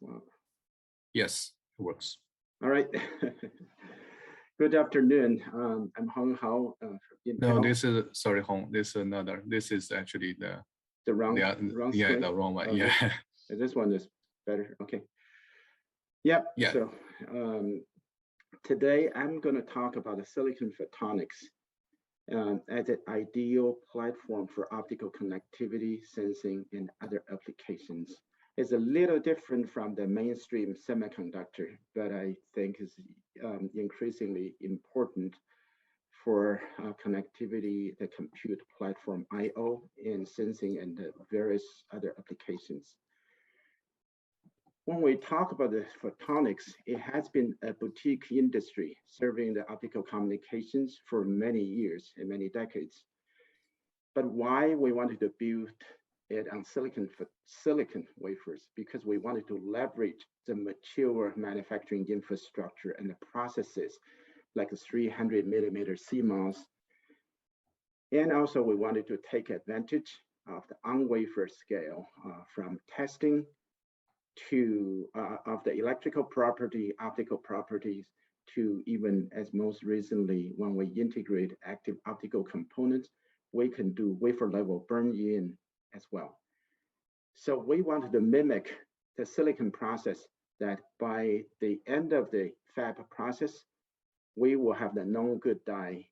Wow. Yes, it works. All right. Good afternoon. I'm Hong Hao. No, this is, sorry, Hong, this is another. This is actually the wrong yeah, screen? the wrong one. Okay. Yeah. This one is better. Okay. Yep. Yeah. So today I'm going to talk about the silicon photonics as an ideal platform for optical connectivity, sensing, and other applications. It's a little different from the mainstream semiconductor, but I think is increasingly important for connectivity, the compute platform I/O, and sensing, and various other applications. When we talk about the photonics, it has been a boutique industry serving the optical communications for many years and many decades. But why we wanted to build it on silicon wafers? Because we wanted to leverage the mature manufacturing infrastructure and the processes like a 300 millimeter CMOS. And also we wanted to take advantage of the on-wafer scale from testing to of the electrical property, optical properties, to even as most recently, when we integrate active optical components, we can do wafer level burn-in as well. So we wanted to mimic the silicon process that by the end of the fab process, we will have the known good die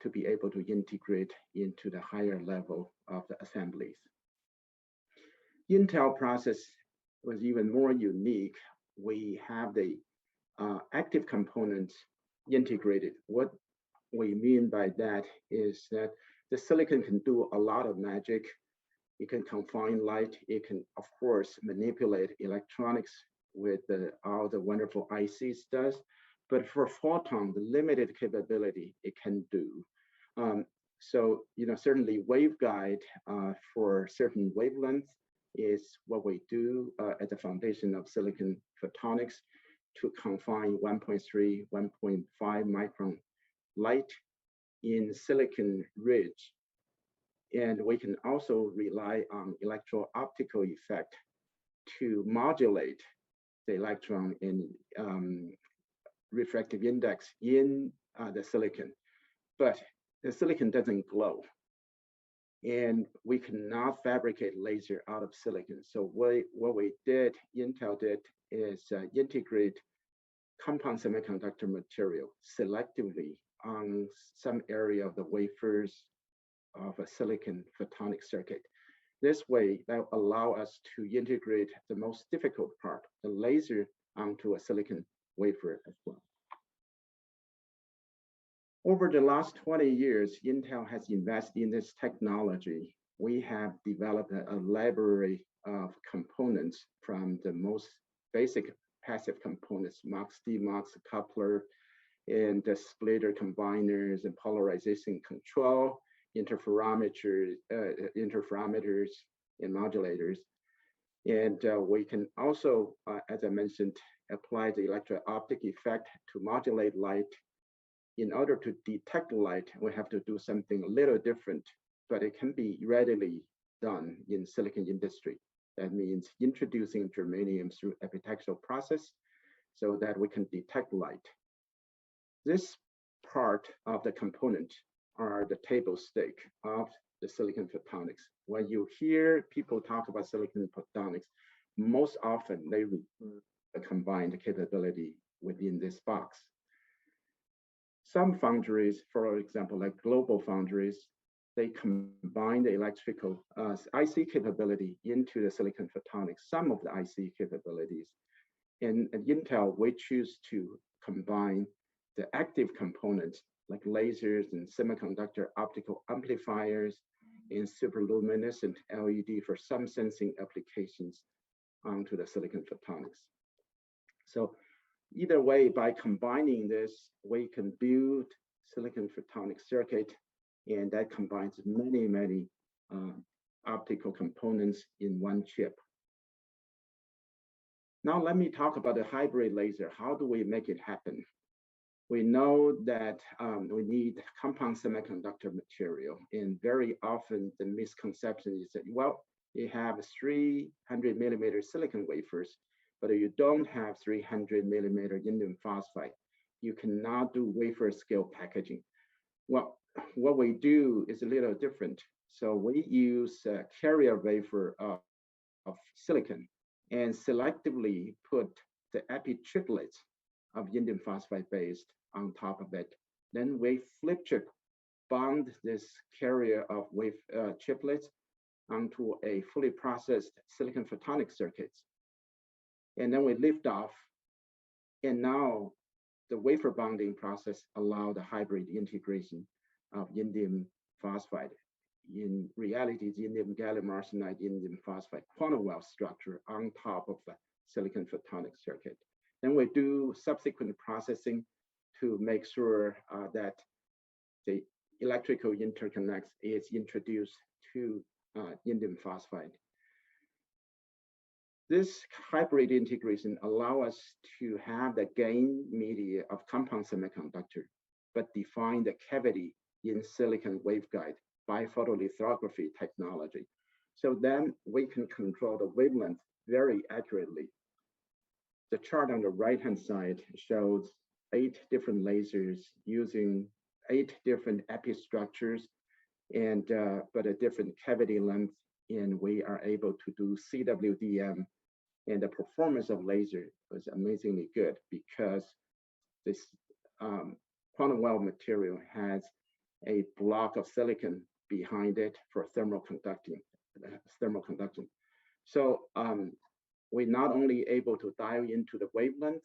to be able to integrate into the higher level of the assemblies. Intel process was even more unique. We have the active components integrated. What we mean by that is that the silicon can do a lot of magic. It can confine light. It can, of course, manipulate electronics with all the wonderful ICs does. But for photon, the limited capability it can do. So, certainly waveguide for certain wavelengths is what we do at the foundation of silicon photonics to confine 1.3, 1.5 micron light in silicon ridge. And we can also rely on electro-optical effect to modulate the electron in refractive index in the silicon. But the silicon doesn't glow. And we cannot fabricate laser out of silicon. So what we did, Intel did, is integrate compound semiconductor material selectively on some area of the wafers of a silicon photonic circuit. This way, that will allow us to integrate the most difficult part, the laser, onto a silicon wafer as well. Over the last 20 years, Intel has invested in this technology. We have developed a library of components from the most basic passive components, MUX, DMUX, coupler, and the splitter combiners and polarization control, interferometers, and modulators. And we can also, as I mentioned, apply the electro-optic effect to modulate light. In order to detect light, we have to do something a little different, but it can be readily done in silicon industry. That means introducing germanium through epitaxial process so that we can detect light. This part of the component are the table stake of the silicon photonics. When you hear people talk about silicon photonics, most often they refer the combined capability within this box. Some foundries, for example, like global foundries, they combine the electrical IC capability into the silicon photonics, some of the IC capabilities. And at Intel, we choose to combine the active components like lasers and semiconductor optical amplifiers and superluminescent LED for some sensing applications onto the silicon photonics. So either way, by combining this, we can build silicon photonic circuit, and that combines many, many optical components in one chip. Now let me talk about the hybrid laser. How do we make it happen? We know that we need compound semiconductor material, and very often the misconception is that, well, you have 300 millimeter silicon wafers, but you don't have 300 millimeter indium phosphide, you cannot do wafer scale packaging. Well, what we do is a little different. So we use a carrier wafer of silicon and selectively put the epi triplets of indium phosphide based on top of it. Then we flip chip bond this carrier of triplets onto a fully processed silicon photonic circuits. And then we lift off. And now the wafer bonding process allow the hybrid integration of indium phosphide. In reality, it's indium gallium arsenide, indium phosphide quantum well structure on top of the silicon photonic circuit. Then we do subsequent processing to make sure that the electrical interconnects is introduced to indium phosphide. This hybrid integration allows us to have the gain media of compound semiconductor, but define the cavity in silicon waveguide by photolithography technology. So then we can control the wavelength very accurately. The chart on the right-hand side shows 8 different lasers using 8 different epi structures and but a different cavity length, and we are able to do CWDM, and the performance of laser was amazingly good because this quantum well material has a block of silicon behind it for thermal conducting. So we're not only able to dial into the wavelength,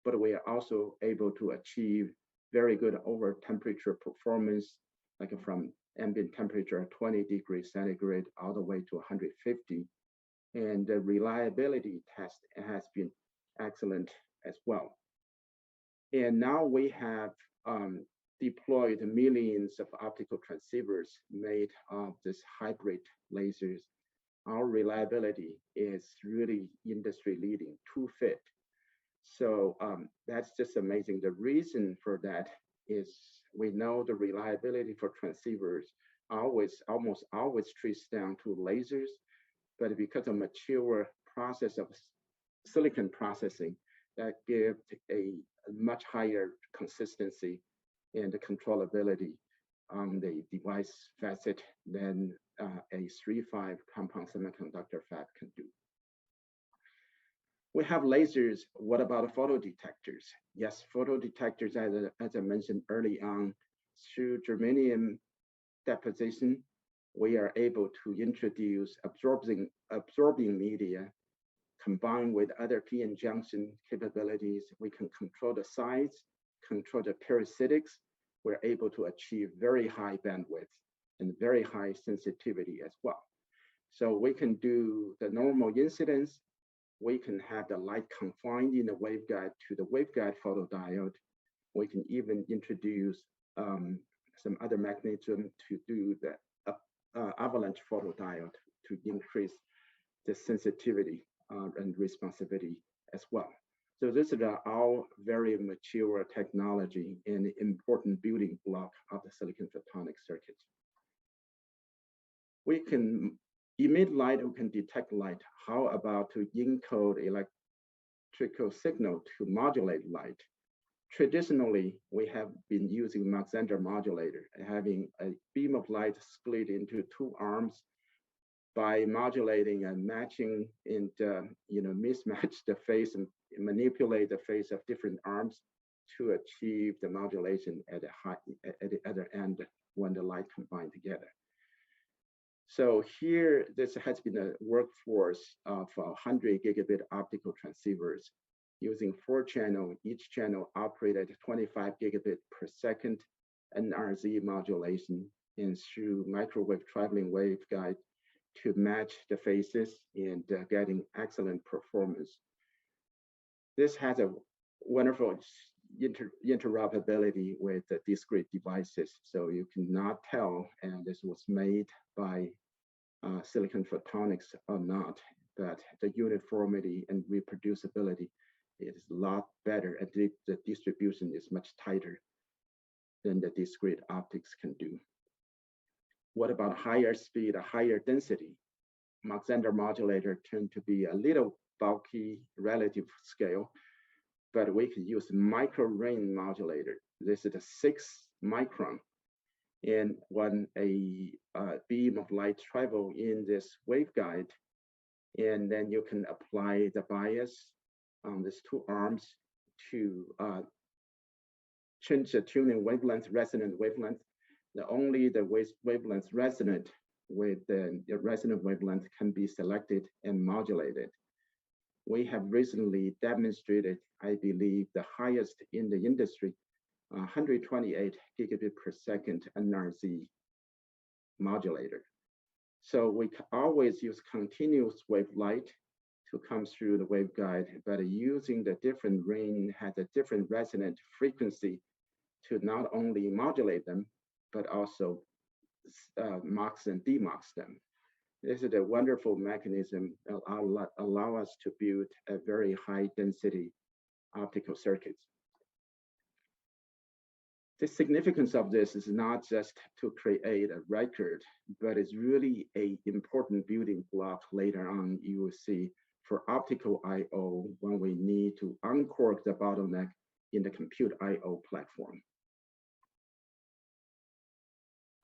but we are also able to achieve very good over temperature performance, like from ambient temperature 20 degrees centigrade all the way to 150. And the reliability test has been excellent as well. And now we have deployed millions of optical transceivers made of this hybrid lasers. Our reliability is really industry leading, 2-fit. So that's just amazing. The reason for that is we know the reliability for transceivers almost always traces down to lasers, but because of mature process of silicon processing, that gives a much higher consistency and the controllability on the device facet than a 3.5 compound semiconductor fab can do. We have lasers. What about photodetectors? Yes, photodetectors, as I mentioned early on, through germanium deposition, we are able to introduce absorbing media combined with other p-n junction capabilities. We can control the size, control the parasitics. We're able to achieve very high bandwidth and very high sensitivity as well. So we can do the normal incidence. We can have the light confined in the waveguide to the waveguide photodiode. We can even introduce some other mechanism to do the avalanche photodiode to increase the sensitivity and responsivity as well. So this is our very mature technology and important building block of the silicon photonic circuit. We can emit light, we can detect light. How about to encode electrical signal to modulate light? Traditionally, we have been using Mach-Zehnder modulator, having a beam of light split into 2 arms by modulating and matching and mismatch the phase and manipulate the phase of different arms to achieve the modulation at the other end when the light combined together. So here, this has been a workforce of 100 gigabit optical transceivers using 4 channel, each channel operated 25 gigabit per second NRZ modulation and through microwave traveling waveguide to match the phases and getting excellent performance. This has a wonderful interoperability with the discrete devices. So you cannot tell, and this was made by Silicon Photonics or not, but the uniformity and reproducibility is a lot better, and the distribution is much tighter than the discrete optics can do. What about higher speed, a higher density? Mach-Zehnder modulator tend to be a little bulky relative scale, but we can use micro ring modulator. This is a 6 micron. And when a beam of light travel in this waveguide, and then you can apply the bias on these two arms to change the tuning wavelength, resonant wavelength. Only the wavelength resonant with the resonant wavelength can be selected and modulated. We have recently demonstrated, I believe, the highest in the industry, 128 gigabit per second NRZ modulator. So we always use continuous wave light to come through the waveguide, but using the different ring has a different resonant frequency to not only modulate them, but also mux and demux them. This is a wonderful mechanism that allow us to build a very high density optical circuits. The significance of this is not just to create a record, but it's really an important building block later on, you will see, for optical I/O when we need to uncork the bottleneck in the compute I/O platform.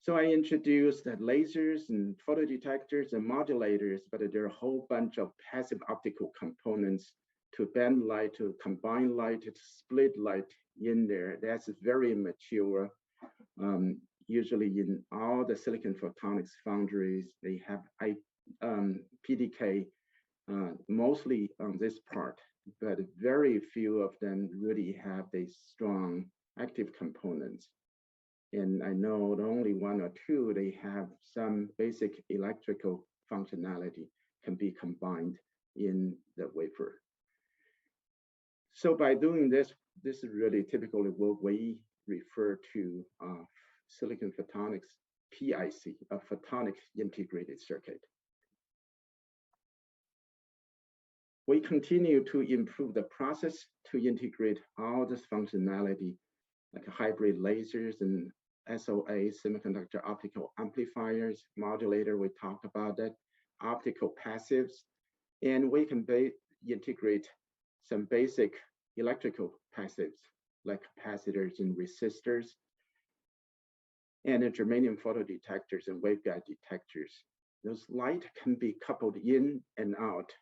So I introduced the lasers and photodetectors and modulators, but there are a whole bunch of passive optical components to bend light, to combine light, to split light in there. That's very mature. Usually in all the silicon photonics foundries, they have PDK mostly on this part, but very few of them really have these strong active components. And I know only one or two, they have some basic electrical functionality can be combined in the wafer. So by doing this, this is really typically what we refer to silicon photonics PIC, a photonic integrated circuit. We continue to improve the process to integrate all this functionality, like hybrid lasers and SOA, semiconductor optical amplifiers, modulator, we talked about that, optical passives, and we can integrate some basic electrical passives like capacitors and resistors, and germanium photodetectors and waveguide detectors. Those light can be coupled in and out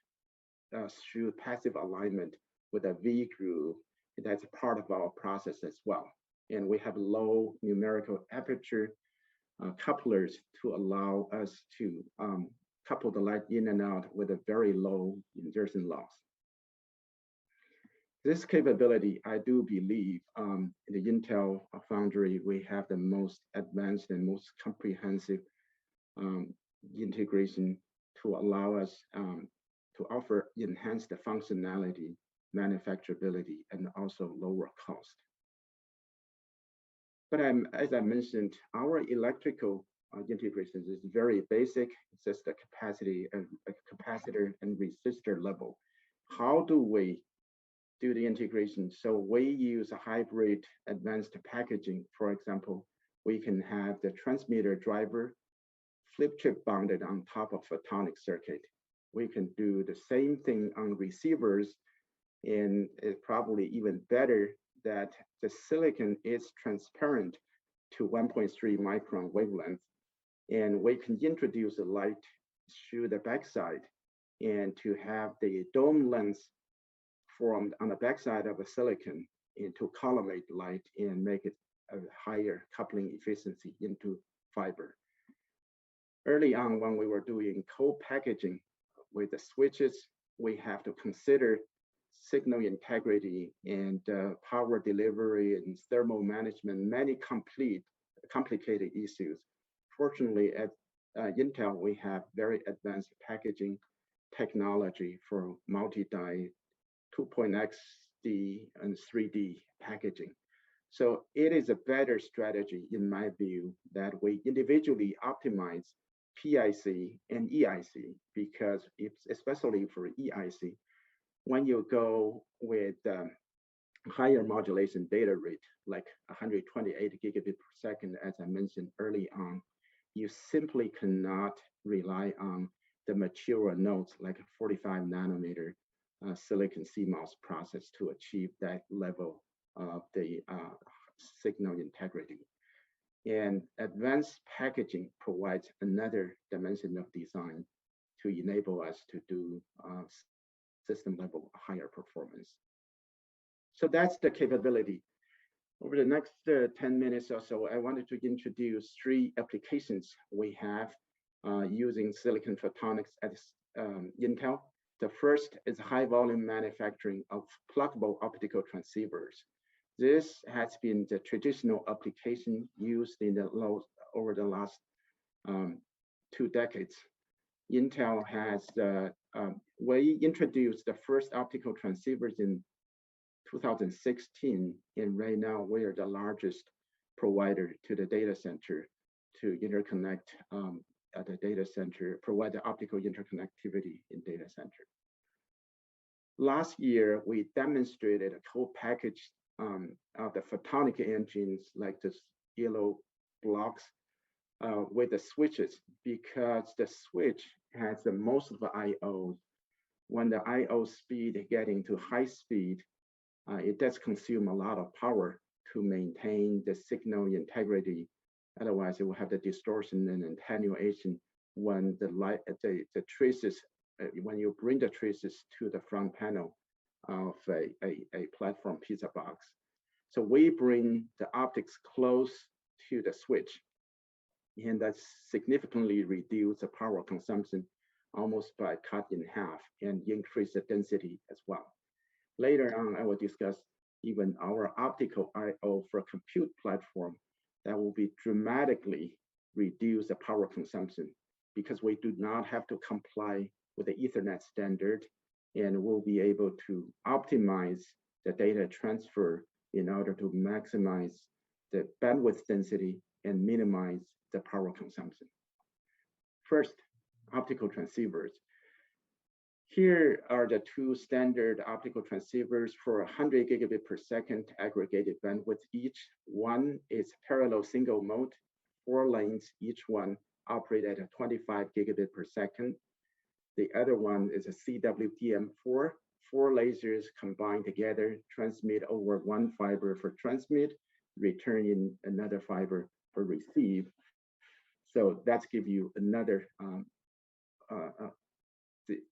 through passive alignment with a V groove. That's a part of our process as well. And we have low numerical aperture couplers to allow us to couple the light in and out with a very low insertion loss. This capability, I do believe, in the Intel foundry, we have the most advanced and most comprehensive integration to allow us to offer enhanced functionality, manufacturability, and also lower cost. But as I mentioned, our electrical integration is very basic. It's just a capacitor and resistor level. How do we do the integration? So we use a hybrid advanced packaging. For example, we can have the transmitter driver flip chip bonded on top of photonic circuit. We can do the same thing on receivers, and it's probably even better that the silicon is transparent to 1.3 micron wavelength, and we can introduce the light through the backside and to have the dome lens formed on the backside of a silicon and to collimate light and make it a higher coupling efficiency into fiber. Early on, when we were doing co-packaging with the switches, we have to consider signal integrity and power delivery and thermal management, many complicated issues. Fortunately, at Intel, we have very advanced packaging technology for multi-die 2.x-D and 3D packaging. So it is a better strategy, in my view, that we individually optimize PIC and EIC, because especially for EIC, when you go with higher modulation data rate, like 128 gigabit per second, as I mentioned early on, you simply cannot rely on the mature nodes like 45 nanometer silicon CMOS process to achieve that level of the signal integrity. And advanced packaging provides another dimension of design to enable us to do system level higher performance. So that's the capability. Over the next 10 minutes or so, I wanted to introduce 3 applications we have using silicon photonics at Intel. The first is high volume manufacturing of pluggable optical transceivers. This has been the traditional application used in over the last 2 decades. Intel has, we introduced the first optical transceivers in 2016, and right now we are the largest provider to the data center to interconnect at the data center, provide the optical interconnectivity in data center. Last year, we demonstrated a co-package of the photonic engines like this yellow blocks with the switches, because the switch has the most of the I/O. When the I/O speed getting to high speed, it does consume a lot of power to maintain the signal integrity. Otherwise, it will have the distortion and attenuation when the traces, when you bring the traces to the front panel of a platform pizza box. So we bring the optics close to the switch, and that significantly reduce the power consumption almost by cut in half and increase the density as well. Later on, I will discuss even our optical I/O for compute platform that will be dramatically reduce the power consumption because we do not have to comply with the Ethernet standard, and we'll be able to optimize the data transfer in order to maximize the bandwidth density and minimize the power consumption. First, optical transceivers. Here are the 2 standard optical transceivers for 100 gigabit per second aggregated bandwidth each. One is parallel single mode, 4 lanes, each one operate at a 25 gigabit per second. The other one is a CWDM4, 4 lasers combined together, transmit over 1 fiber for transmit, return in another fiber for receive. So that's give you another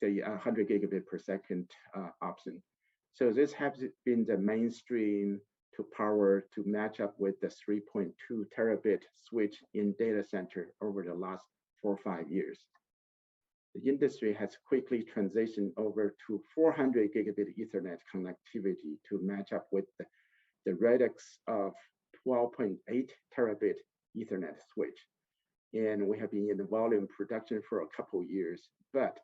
the 100 gigabit per second option. So this has been the mainstream to power to match up with the 3.2 terabit switch in data center over the last 4 or 5 years. The industry has quickly transitioned over to 400 gigabit Ethernet connectivity to match up with the radix of 12.8 terabit Ethernet switch. And we have been in the volume production for a couple years, but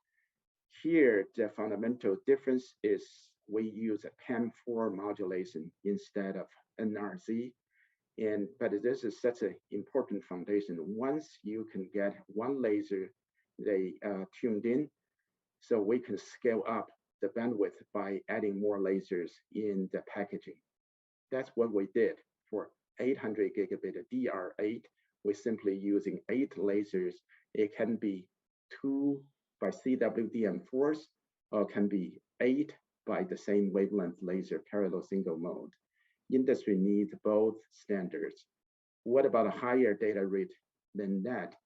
here the fundamental difference is we use a PAM4 modulation instead of NRZ. But this is such an important foundation. Once you can get one laser, they tuned in, so we can scale up the bandwidth by adding more lasers in the packaging. That's what we did for 800 gigabit DR8. We're simply using 8 lasers. It can be 2 by CWDM4s, or can be 8 by the same wavelength laser parallel single mode. Industry needs both standards. What about a higher data rate than that?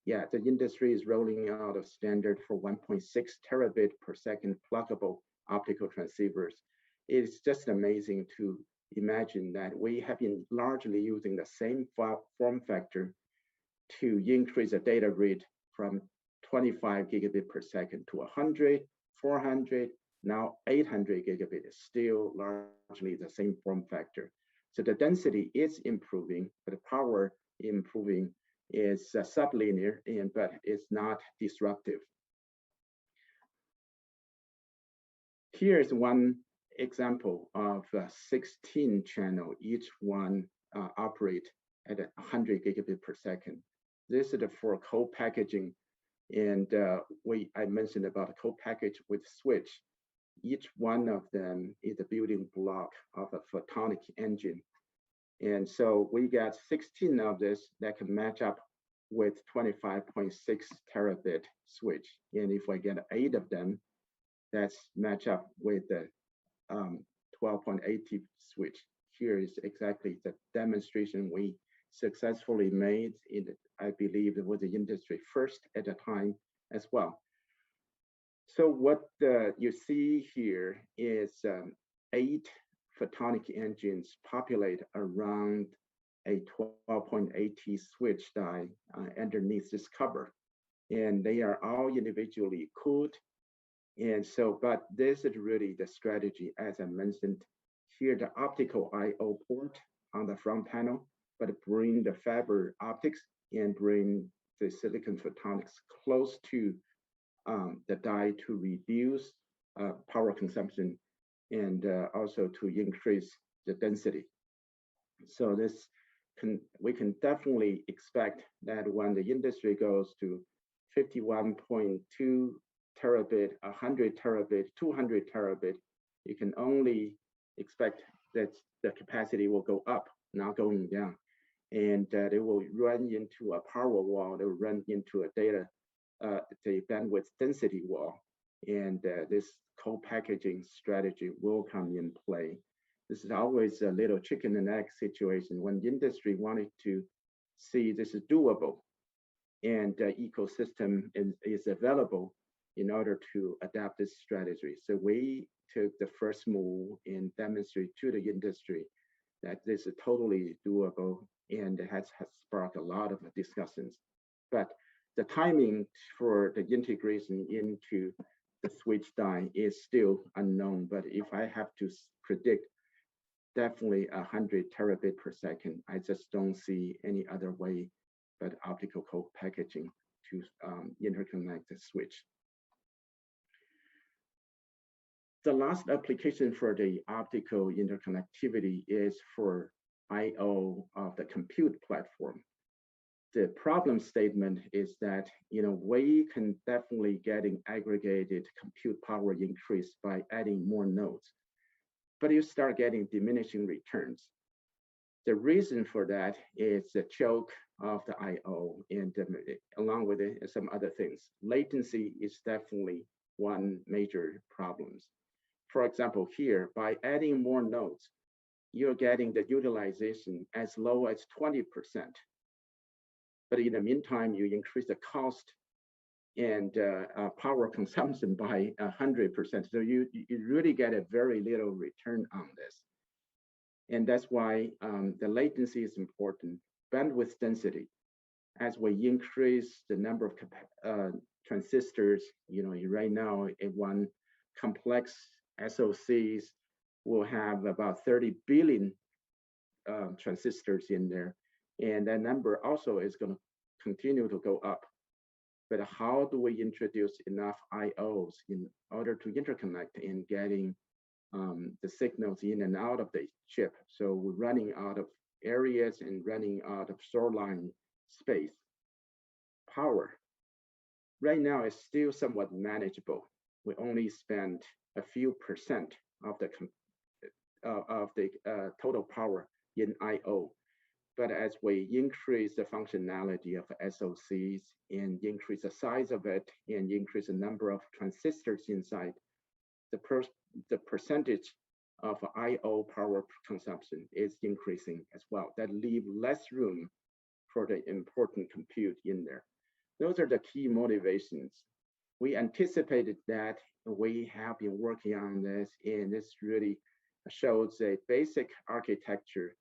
Yeah, the industry is rolling out a standard for 1.6 terabit per second pluggable optical transceivers. It's just amazing to imagine that we have been largely using the same form factor to increase the data rate from 25 gigabit per second to 100, 400, now 800 gigabit is still largely the same form factor. So the density is improving, but the power improving is sublinear, but it's not disruptive. Here's one example of 16 channel, each one operate at 100 gigabit per second. This is for co-packaging, and I mentioned about a co-package with switch. Each one of them is a building block of a photonic engine. And so we got 16 of this that can match up with 25.6 terabit switch. And if I get 8 of them, that's match up with the 12.8T switch. Here is exactly the demonstration we successfully made. I believe it was the industry first at the time as well. So what you see here is 8 photonic engines populate around a 12.8T switch die underneath this cover. And they are all individually cooled. And so, but this is really the strategy, as I mentioned here, the optical I/O port on the front panel, but bring the fiber optics and bring the silicon photonics close to the die to reduce power consumption and also to increase the density. So we can definitely expect that when the industry goes to 51.2 terabit, 100 terabit, 200 terabit, you can only expect that the capacity will go up, not going down. And they will run into a power wall, they will run into a the bandwidth density wall. And this co-packaging strategy will come in play. This is always a little chicken and egg situation when the industry wanted to see this is doable and the ecosystem is available in order to adapt this strategy. So we took the first move and demonstrate to the industry that this is totally doable, and it has sparked a lot of discussions. But the timing for the integration into the switch die is still unknown. But if I have to predict, definitely 100 terabit per second, I just don't see any other way but optical co-packaging to interconnect the switch. The last application for the optical interconnectivity is for I/O of the compute platform. The problem statement is that we can definitely getting aggregated compute power increase by adding more nodes, but you start getting diminishing returns. The reason for that is the choke of the I/O, and along with it, some other things. Latency is definitely one major problem. For example, here, by adding more nodes, you're getting the utilization as low as 20%. But in the meantime, you increase the cost and power consumption by 100%. So you really get a very little return on this. And that's why the latency is important. Bandwidth density, as we increase the number of transistors, right now, one complex SoCs will have about 30 billion transistors in there. And that number also is going to continue to go up. But how do we introduce enough I/Os in order to interconnect in getting the signals in and out of the chip? So we're running out of areas and running out of shoreline space. Power, right now, is still somewhat manageable. We only spend a few percent of the total power in I/O. But as we increase the functionality of SoCs and increase the size of it and increase the number of transistors inside, the percentage of I/O power consumption is increasing as well. That leaves less room for the important compute in there. Those are the key motivations. We anticipated that. We have been working on this, and this really shows a basic architecture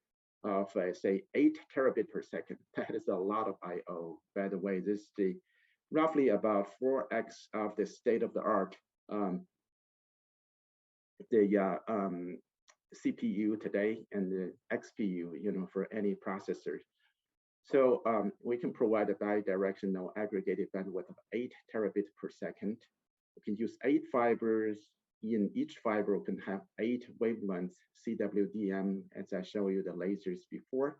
of say 8 terabit per second. That is a lot of I/O. By the way, this is roughly about 4x of the state of the art CPU today and the XPU, for any processor. So we can provide a bi-directional aggregated bandwidth of 8 terabits per second. We can use 8 fibers. In each fiber, we can have 8 wavelengths, CWDM, as I showed you the lasers before.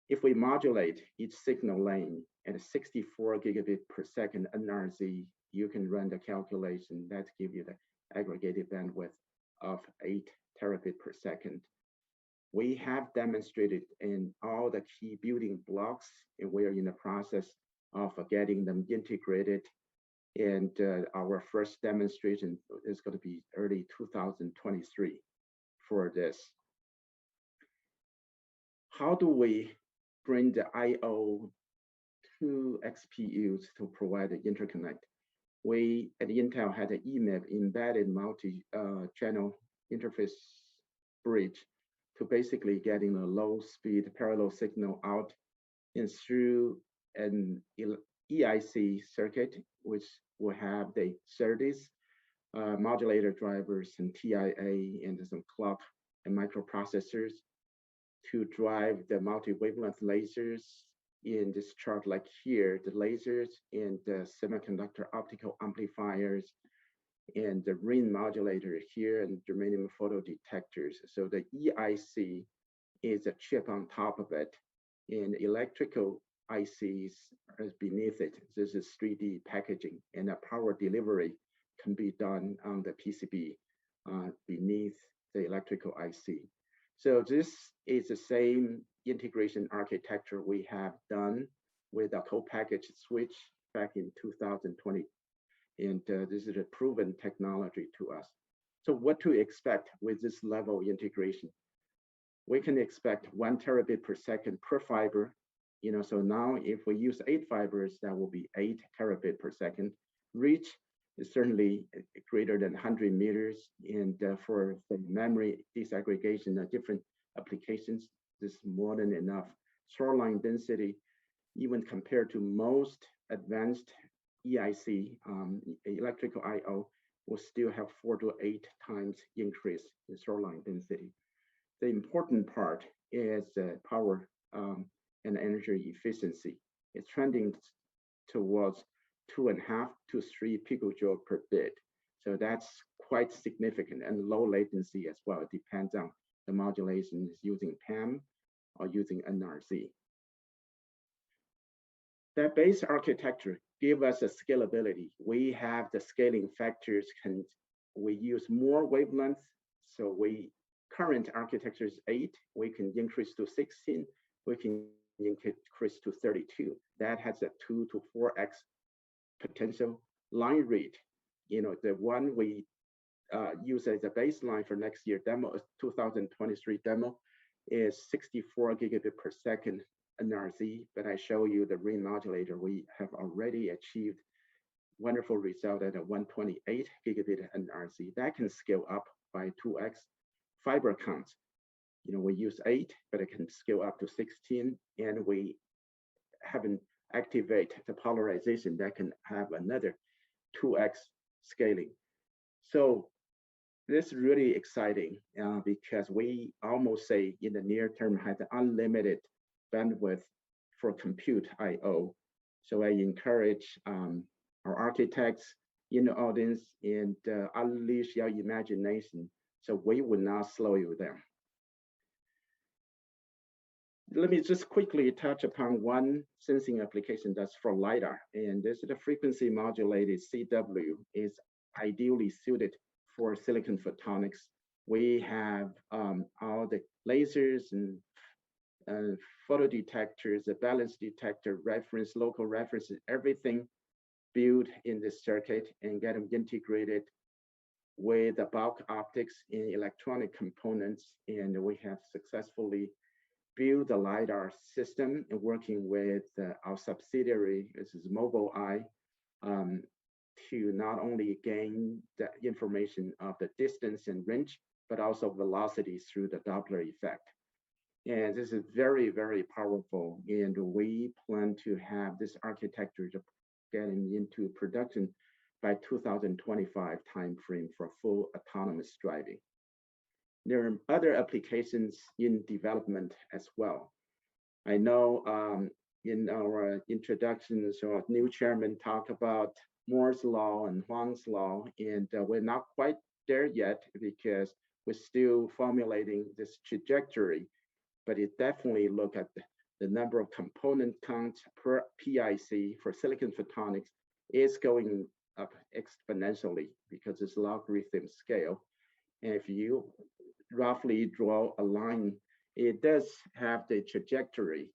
If we modulate each signal lane at 64 gigabit per second NRZ, you can run the calculation that gives you the aggregated bandwidth of 8 terabit per second. We have demonstrated in all the key building blocks, and we're in the process of getting them integrated And our first demonstration is going to be early 2023 for this. How do we bring the I/O to XPUs to provide the interconnect? We at Intel had an EMIB, embedded multi-channel interface bridge, to basically getting a low-speed parallel signal out and through an EIC circuit, which will have the SerDes, modulator drivers, and TIA, and some clock and microprocessors to drive the multi-wavelength lasers in this chart, like here, the lasers and the semiconductor optical amplifiers and the ring modulator here and germanium photodetectors. So the EIC is a chip on top of it, and electrical ICs is beneath it. This is 3D packaging, and the power delivery can be done on the PCB beneath the electrical IC. So this is the same integration architecture we have done with a co-packaged switch back in 2020. And this is a proven technology to us. So what to expect with this level of integration? We can expect 1 terabit per second per fiber. So now if we use 8 fibers, that will be 8 terabit per second. Reach is certainly greater than 100 meters. And for the memory disaggregation of different applications, this is more than enough. Shoreline density, even compared to most advanced EIC, electrical I/O, will still have 4 to 8 times increase in shoreline density. The important part is the power and energy efficiency. It's trending towards 2.5 to 3 picojoule per bit. So that's quite significant, and low latency as well. It depends on the modulation is using PAM or using NRZ. That base architecture gives us a scalability. We have the scaling factors. We use more wavelengths. So current architecture is 8. We can increase to 16. We can increase to 32. That has a 2 to 4x potential line rate. The one we use as a baseline for next year demo, 2023 demo, is 64 gigabit per second NRZ, but I show you the ring modulator. We have already achieved wonderful result at a 128 gigabit NRZ. That can scale up by 2x. Fiber count, we use 8, but it can scale up to 16, and we haven't activate the polarization that can have another 2x scaling. So this is really exciting because we almost say in the near term have the unlimited bandwidth for compute I/O. So I encourage our architects in the audience and unleash your imagination. So we will not slow you down. Let me just quickly touch upon one sensing application that's for LIDAR. And this is the frequency modulated CW is ideally suited for silicon photonics. We have all the lasers and photodetectors, the balance detector, reference, local references, everything built in this circuit and get them integrated with the bulk optics in electronic components. And we have successfully built the LIDAR system and working with our subsidiary, this is Mobileye, to not only gain the information of the distance and range, but also velocity through the Doppler effect. And this is very, very powerful. And we plan to have this architecture to getting into production by 2025 timeframe for full autonomous driving. There are other applications in development as well. I know in our introductions, our new chairman talked about Moore's law and HouHong's law, and we're not quite there yet because we're still formulating this trajectory, but it definitely look at the number of component counts per PIC for silicon photonics is going up exponentially because it's logarithm scale. And if you roughly draw a line, it does have the trajectory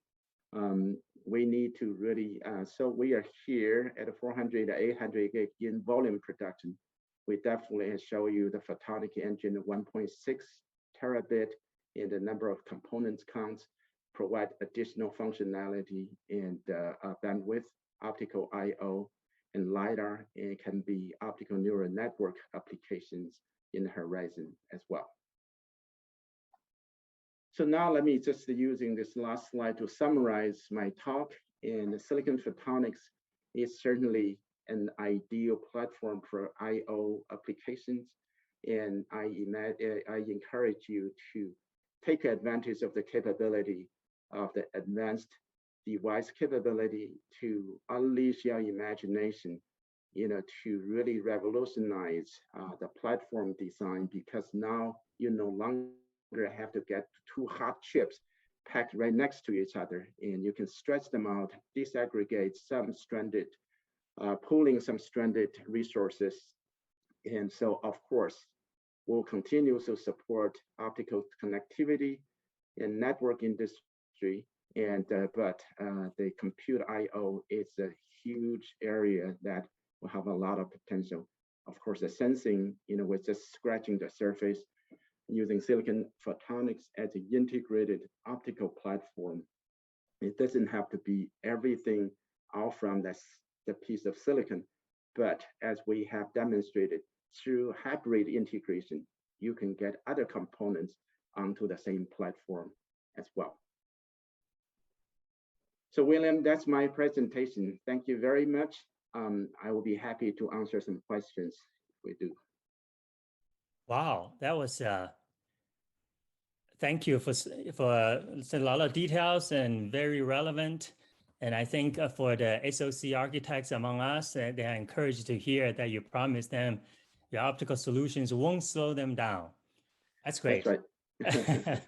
we need to really, so we are here at a 400 to 800 gig in volume production. We definitely show you the photonic engine of 1.6 terabit in the number of components counts, provide additional functionality and bandwidth, optical I/O, and LIDAR. And it can be optical neural network applications in the horizon as well. So now let me just using this last slide to summarize my talk. And silicon photonics is certainly an ideal platform for I/O applications. And I encourage you to take advantage of the capability of the advanced device capability to unleash your imagination, to really revolutionize the platform design, because now you no longer have to get two hot chips packed right next to each other, and you can stretch them out, disaggregate some stranded, pooling some stranded resources. And so, of course, we'll continue to support optical connectivity and network industry. And but the compute I/O is a huge area that will have a lot of potential. Of course, the sensing, we're just scratching the surface using silicon photonics as an integrated optical platform. It doesn't have to be everything all from the piece of silicon, but as we have demonstrated through hybrid integration, you can get other components onto the same platform as well. So William, that's my presentation. Thank you very much. I will be happy to answer some questions if we do. Wow, that was thank you for a lot of details and very relevant. And I think for the SoC architects among us, they are encouraged to hear that you promise them your optical solutions won't slow them down. That's great. That's right.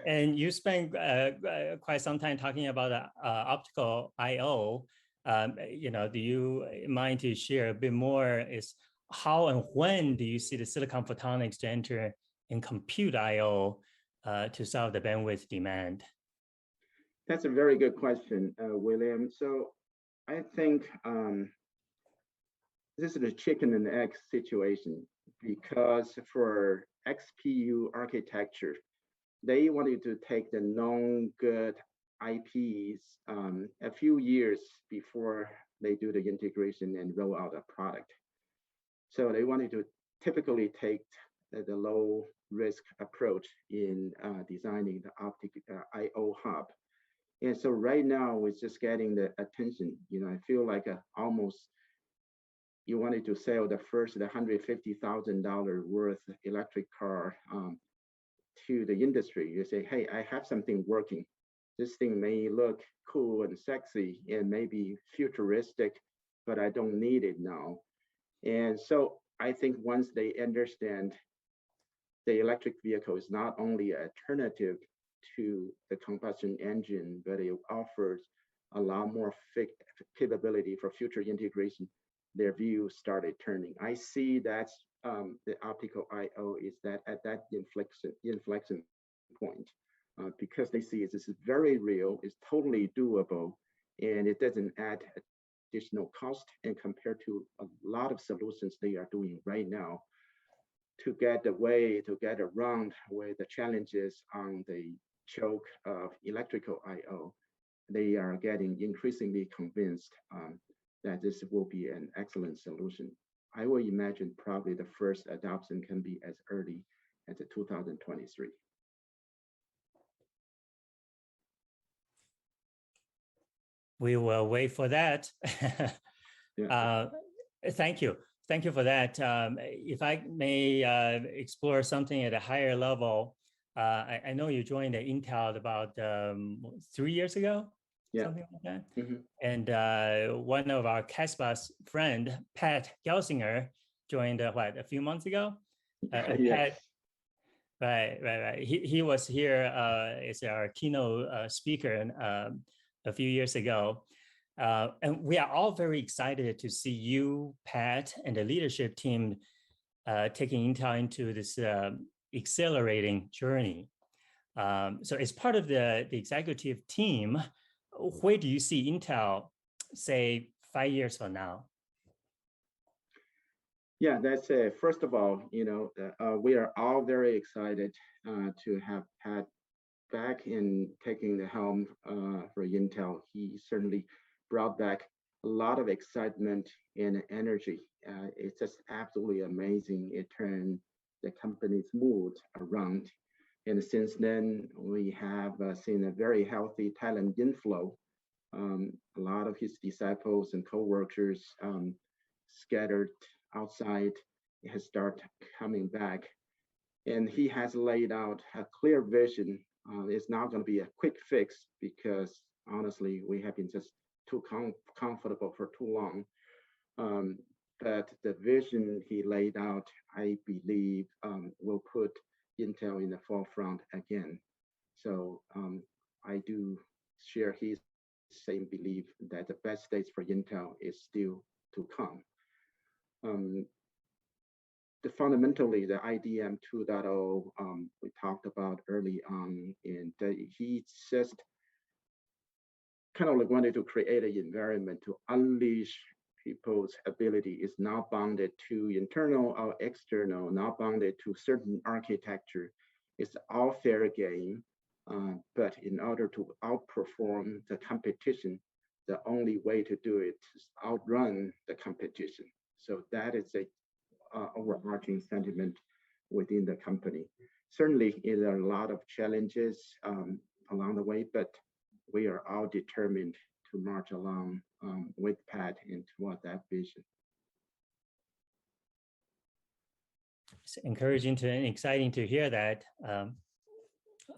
And you spent quite some time talking about optical I/O. Do you mind to share a bit more? Is how and when do you see the silicon photonics to enter in compute I/O to solve the bandwidth demand? That's a very good question, William. So I think this is a chicken and egg situation, because for XPU architecture, they wanted to take the known good IPs a few years before they do the integration and roll out a product. So they wanted to typically take the low risk approach in designing the optical I/O hub. And so right now it's just getting the attention. I feel like almost you wanted to sell the first $150,000 worth electric car to the industry. You say, hey, I have something working. This thing may look cool and sexy and maybe futuristic, but I don't need it now. And so I think once they understand the electric vehicle is not only an alternative to the combustion engine, but it offers a lot more capability for future integration, their view started turning. I see that the optical I/O is that at that inflection point, because they see this is very real, it's totally doable, and it doesn't add additional cost. And compared to a lot of solutions they are doing right now, to get around where the challenges on the choke of electrical I/O, they are getting increasingly convinced that this will be an excellent solution. I will imagine probably the first adoption can be as early as 2023. We will wait for that. Yeah. Thank you. Thank you for that. If I may explore something at a higher level, I know you joined Intel about 3 years ago, something like that. Mm-hmm. And one of our Casbah's friend, Pat Gelsinger, joined a few months ago? Yes. Pat, right. He was here as our keynote speaker a few years ago. And we are all very excited to see you, Pat, and the leadership team taking Intel into this accelerating journey. So as part of the executive team, where do you see Intel, say, 5 years from now? Yeah, that's it. First of all, we are all very excited to have Pat back in taking the helm for Intel. He certainly brought back a lot of excitement and energy. It's just absolutely amazing. It turned the company's mood around. And since then, we have seen a very healthy talent inflow. A lot of his disciples and co-workers scattered outside has started coming back. And he has laid out a clear vision. It's not going to be a quick fix because honestly, we have been just too comfortable for too long. But the vision he laid out, I believe, will put Intel in the forefront again. So I do share his same belief that the best days for Intel is still to come. Fundamentally, the IDM 2.0 we talked about early on, and he just kind of like wanted to create an environment to unleash people's ability. Is not bounded to internal or external, not bounded to certain architecture. It's all fair game, but in order to outperform the competition, the only way to do it is outrun the competition. So that is a overarching sentiment within the company. Certainly, there are a lot of challenges along the way, but we are all determined to march along with Pat and toward that vision. It's encouraging and exciting to hear that.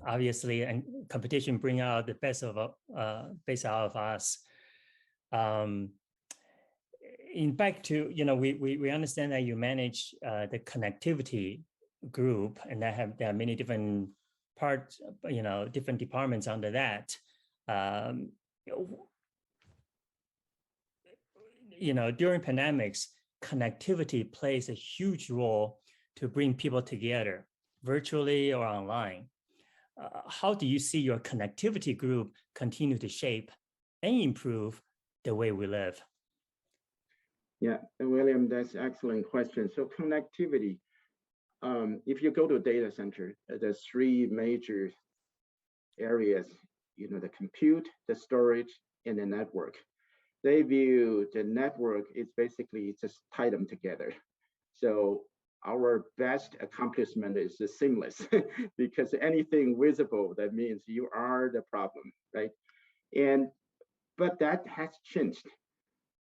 Obviously, and competition bring out the best out of us. In back to, we understand that you manage the connectivity group, and there are many different parts, different departments under that. During pandemics, connectivity plays a huge role to bring people together, virtually or online. How do you see your connectivity group continue to shape and improve the way we live? Yeah, William, that's an excellent question. So connectivity, if you go to a data center, there's three major areas, the compute, the storage, and the network. They view the network is basically just tie them together. So our best accomplishment is the seamless because anything visible, that means you are the problem, right? But that has changed.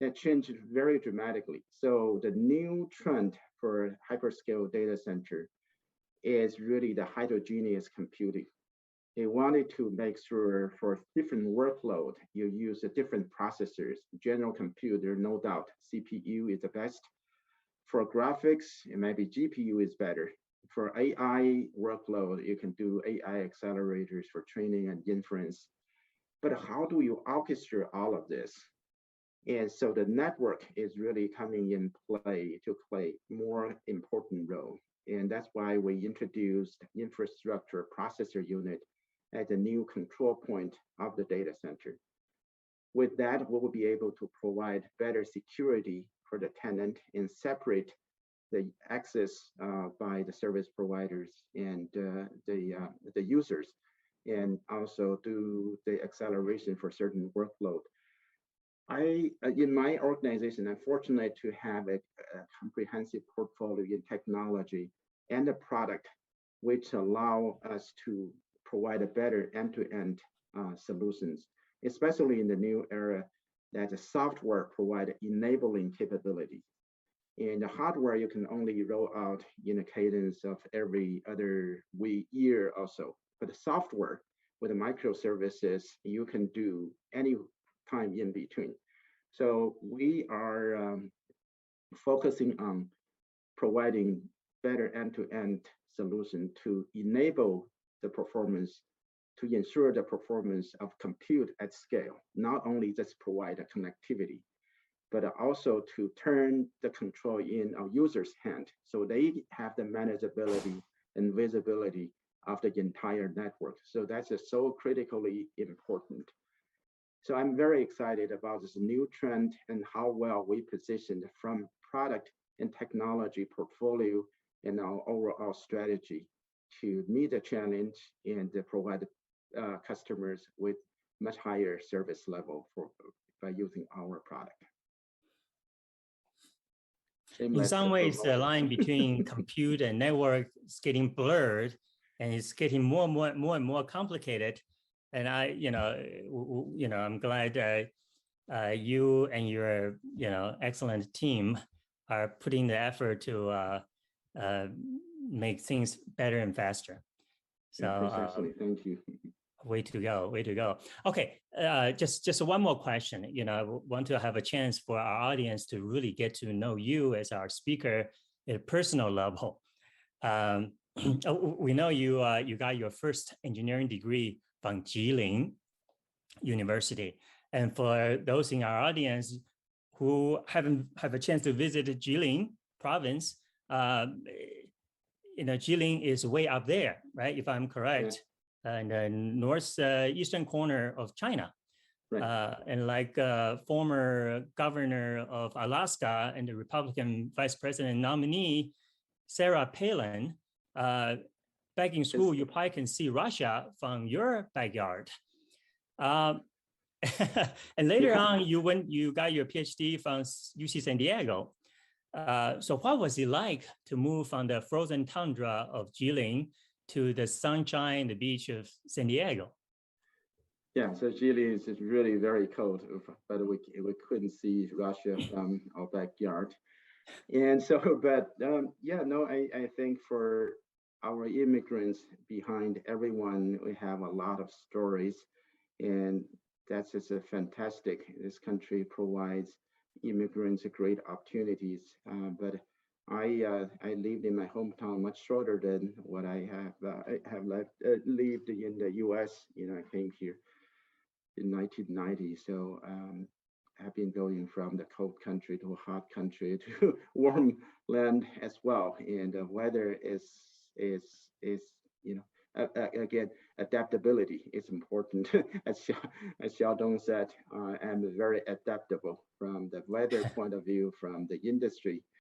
That changed very dramatically. So the new trend for hyperscale data center is really the heterogeneous computing. They wanted to make sure for different workload, you use different processors. General computer, no doubt, CPU is the best. For graphics, it might be GPU is better. For AI workload, you can do AI accelerators for training and inference. But how do you orchestrate all of this? And so the network is really coming in play to play more important role. And that's why we introduced infrastructure processor unit as a new control point of the data center. With that, we will be able to provide better security for the tenant and separate the access by the service providers and the users, and also do the acceleration for certain workload. In my organization, I'm fortunate to have a comprehensive portfolio in technology and a product which allow us to provide a better end-to-end solutions, especially in the new era that the software provide enabling capability. And the hardware you can only roll out in a cadence of every other year or so. But the software with the microservices, you can do any time in between. So we are focusing on providing better end-to-end solution to enable the performance, to ensure the performance of compute at scale, not only just provide a connectivity, but also to turn the control in our users' hand so they have the manageability and visibility of the entire network. So that's so critically important. So I'm very excited about this new trend and how well we positioned from product and technology portfolio and our overall strategy to meet the challenge and provide customers with much higher service level by using our product. In some ways, the line between compute and network is getting blurred, and it's getting more and more complicated. And I'm glad you and your excellent team are putting the effort to make things better and faster. So precisely, thank you. Way to go. Okay, just one more question. I want to have a chance for our audience to really get to know you as our speaker at a personal level. We know you got your first engineering degree from Jilin University. And for those in our audience who haven't had a chance to visit Jilin province, Jilin is way up there, right? If I'm correct. Yeah. In the northeastern corner of China. Right. And like former governor of Alaska and the Republican vice president nominee, Sarah Palin, back in school, you probably can see Russia from your backyard. And later on, you got your PhD from UC San Diego. So what was it like to move from the frozen tundra of Jilin to the sunshine, the beach of San Diego? Yeah, so Jilin is really very cold, but we couldn't see Russia from our backyard. And so, I think for our immigrants behind everyone, we have a lot of stories, and that's just a fantastic. This country provides immigrants great opportunities, but I lived in my hometown much shorter than what I have lived in the U.S. I came here in 1990, so I've been going from the cold country to a hot country to warm land as well. And the weather is again, adaptability is important. As Xiaodong said, I'm very adaptable from the weather point of view, from the industry